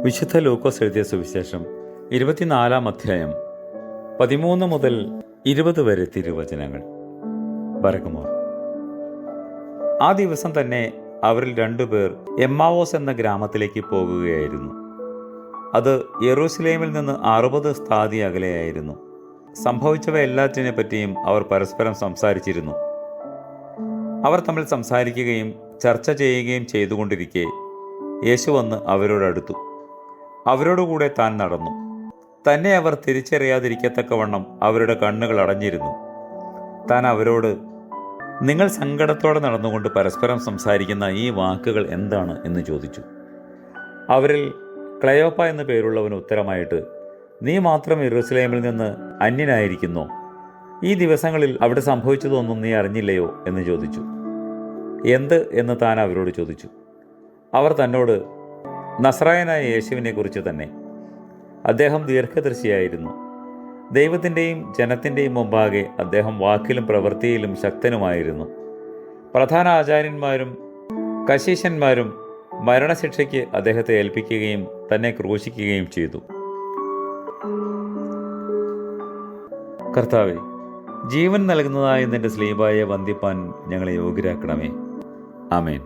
വിശുദ്ധ ലൂക്കോസ് എഴുതിയ സുവിശേഷം 24 അധ്യായം 13 മുതൽ 20 വരെ തിരുവചനങ്ങൾ. ബറകുമോർ. ആ ദിവസം തന്നെ അവരിൽ 2 പേർ എമ്മാവോസ് എന്ന ഗ്രാമത്തിലേക്ക് പോകുകയായിരുന്നു. അത് യെറൂശലേമിൽ നിന്ന് 60 സ്ഥാതി അകലെയായിരുന്നു. സംഭവിച്ചവ എല്ലാറ്റിനെ പറ്റിയും അവർ പരസ്പരം സംസാരിച്ചിരുന്നു. അവർ തമ്മിൽ സംസാരിക്കുകയും ചർച്ച ചെയ്യുകയും ചെയ്തുകൊണ്ടിരിക്കെ യേശു വന്ന് അവരോടടുത്തു. അവരോടുകൂടെ താൻ നടന്നു. തന്നെ അവർ തിരിച്ചറിയാതിരിക്കത്തക്കവണ്ണം അവരുടെ കണ്ണുകൾ അടഞ്ഞിരുന്നു. താൻ അവരോട്, നിങ്ങൾ സങ്കടത്തോടെ നടന്നുകൊണ്ട് പരസ്പരം സംസാരിക്കുന്ന ഈ വാക്കുകൾ എന്താണ് എന്ന് ചോദിച്ചു. അവരിൽ ക്ലയോപ്പ എന്നു പേരുള്ളവൻ ഉത്തരമായിട്ട്, നീ മാത്രം യെരൂശലേമിൽ നിന്ന് അന്യനായിരിക്കുന്നോ? ഈ ദിവസങ്ങളിൽ അവിടെ സംഭവിച്ചതൊന്നും നീ അറിഞ്ഞില്ലയോ എന്ന് ചോദിച്ചു. എന്ത് എന്ന് താൻ അവരോട് ചോദിച്ചു. അവർ തന്നോട്, നസ്രായനായ യേശുവിനെ കുറിച്ച് തന്നെ. അദ്ദേഹം ദീർഘദർശിയായിരുന്നു. ദൈവത്തിൻ്റെയും ജനത്തിൻ്റെയും മുമ്പാകെ അദ്ദേഹം വാക്കിലും പ്രവൃത്തിയിലും ശക്തനുമായിരുന്നു. പ്രധാന ആചാര്യന്മാരും കശീശന്മാരും മരണശിക്ഷയ്ക്ക് അദ്ദേഹത്തെ ഏൽപ്പിക്കുകയും തന്നെ ക്രൂശിക്കുകയും ചെയ്തു. കർത്താവേ, ജീവൻ നൽകുന്നതായ നിന്റെ സ്ലീബായെ വന്ദിപ്പാൻ ഞങ്ങളെ യോഗ്യരാക്കണമേ. ആമേൻ.